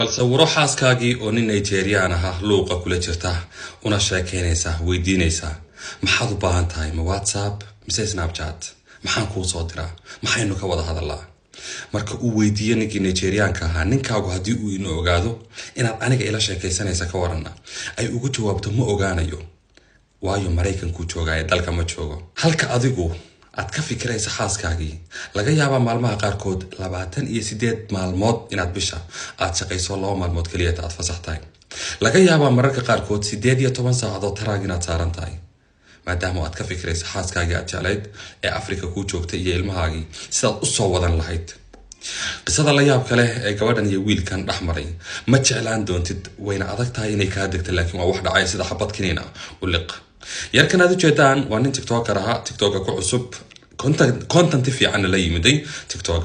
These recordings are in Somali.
balse waro xaaskaagii oo nin Nigerian ah luuqa kula jirta una sheekeynaysa weydiinaysa maxaad u baahan tahay ma WhatsApp mise Snapchat maxaan kuu soo diraa maxaynu ka wada hadalnaa marka uu weydiiyo ninkii Nigerianka ahaa ninkaagu haddii uu inoo ogaado inaad aniga ila sheekaysanaysa ka waranna ay ugu jawaabto ma ogaanayo waayo Mareykanku joogaa ee dalka ma joogo halka adigu aad ka fikiraysa xaaskaagii laga yaabaa maalmaha qaarkood 28 maalmood inaad bisha aad shaqayso 2 maalmood kaliya aad fasaxtay laga yaabaa mararka qaarkood 18 saacadood taraag inaad saaran tahay maadaama aad ka fikiraysa xaaskaagii aad jeclayd ee Afrika ku joogtay iyo ilmahaagii sidaad u soo wadan lahayd qisada la yaab kale ee gabadhan iyo wiilkan dhaxmaray ma jeclaan doontid wayna adag tahay inay ka degto laakiin waa wax dhacay sida xabad kiniina u liq yarkan aad u jeedaan waa nin TikToker ah TikTok ku cusub content fiican la yimiday TikTok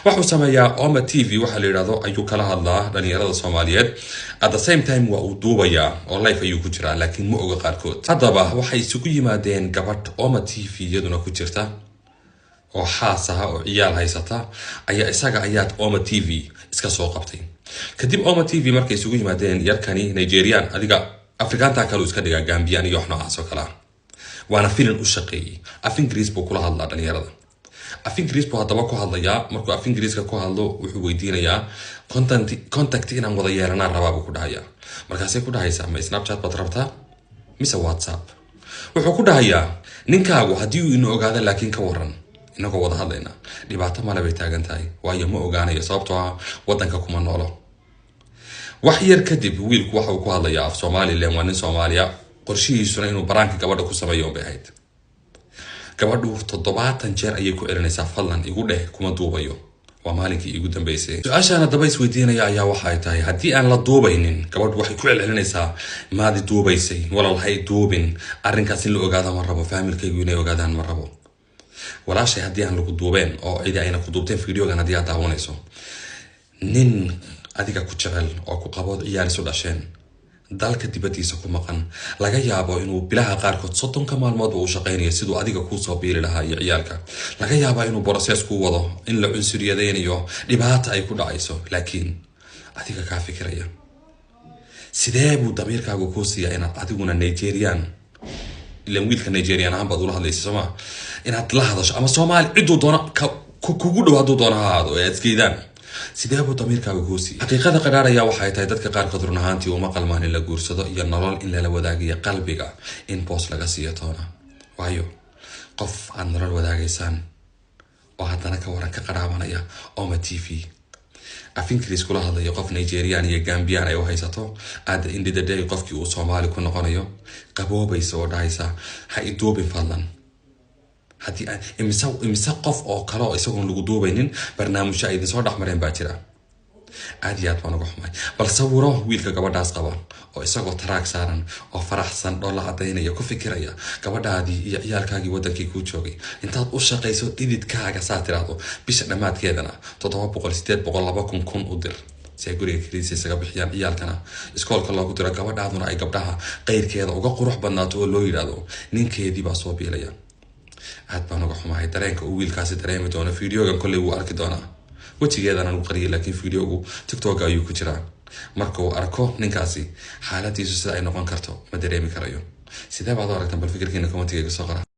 wuxuu sameeyaa Oma TV waxa la yiraahdo ayuu kala hadlaa dhalinyarada Soomaaliyeed at the same time waa uu duubayaa oo live ayuu ku jiraa laakiin ma oga qaarkood hadaba waxay isugu yimaadeen gabadh Oma TV iyaduna ku jirta oo xaas ah oo ciyaal haysata ayaa Oma TV iska soo qabtay kadib Oma TV markay isugu yimaadeen yarkani Nigerian adiga Afrikaanta kale iska dhiga Gambian iyo waxna aso kala waana filim u shaqeeyay af Ingiriis buu kula hadlaa dhalinyarada af Ingiriis buu hadaba ku hadlayaa markuu af Ingiriiska ku hadlo wuxuu weydiinayaa contact inaan wada yeelanaa rabaa buu ku dhahayaa markaasay ku dhahaysaa ma Snapchat baad rabtaa mise WhatsApp wuxuu ku dhahayaa ninkaagu haddii uu inoo ogaado laakiin ka waran inagoo wada hadlayna dhibaato male bay taagan tahay waayo ma ogaanayo sababtoo ah wadanka kuma noolo wax yar kadib wiilku waxa uu ku hadlayaa af Soomaaliland waa nin Soomaaliya qorshihiisuna inuu baraanka gabadha ku sameeyo bay ahayd gabadhu 70 jeer ayay ku celinaysaa fadlan igu dheh kuma duubayo waa maalinkii igu dambeysay su'aashaana daba isweydiinaya ayaa waxa ay tahay haddii aan la duubaynin gabadhu waxay ku celinaysaa maadi duubaysay walaalhay duubin arrinkaas in la ogaado ma rabo familkaygu inay ogaadaan ma rabo walaashay haddii aan lagu duubeen oo cidi ayna ku duubteen videogan haddii aad daawanayso nin adiga ku jecel oo ku qabood ciyaar isu dhasheen dalka dibadiisa ku maqan laga yaabo inuu bilaha qaarkood 30 maalmood uu shaqeynayo sidoo adiga ku soo biiri lahaa iyo ciyaalka laga yaabo inuu process ku wado in la cunsuriyadeynayo dhibaato ay ku dhacayso laakiin adiga ka fikiraya sidee buu damiirkaagu ku siiyaa inaad adiguna Nigerian ila wiilka Nigerian aan bad u hadlayso Soomaa inaad la hadasho ama Soomaali ciduu doona kugu dhawaado doona haado ee iskeedaan sidee buu damiirkaagu ku siiyaa xaqiiqada qaraaraya waxay tahay dadka qaar ka durun ahaantii uma qalmaan in la guursado iyo nolol in la wadaagiyo qalbiga in boos laga siiyo toona waayo qof aan nolol wadaagaysaan oo haddana ka waran ka qaraabanaya Oma TV af Ingiriis kula hadlayo qof Nigerian iyo Gambian ay u haysato aad indida day qofkii uu Soomaali ku noqonayo qaboobayso oo dhaysa ha i duubin fadlan haddii imisa qof oo kale oo isagoon lagu duubaynin barnaamijyo ay soo dhaxmareen baa jira aad iyo aad baan uga xumay bal sawiro wiilka gabadhaas qaba oo isagoo taraag saaran oo faraxsan oo la cadeynaya ku fikiraya gabadhaadii iyo ciyaalkaagii wadankii ku joogay intaad u shaqayso dhididkaaga saa tiraado bisha dhamaadkeedana 700 800 u dir si ay guriga kaliisa isaga bixiyaan ciyaalkana iskoolka loogu diro gabadhaaduna ay gabdhaha qeyrkeeda uga qurux badnaato oo loo yiraahdo ninkeedii baa soo biilaya aad baan uga xumahay dareenka uu wiilkaasi dareemi doono videogan kulli uu arki doonaa wajigeedana uu qariyay laakiin videogu TikTok ayuu ku jiraa marka uu arko ninkaasi xaaladiisu sida ay noqon karto ma dareemi karayo sidee baad u aragtaan bal fikirkiina commentiga soo qora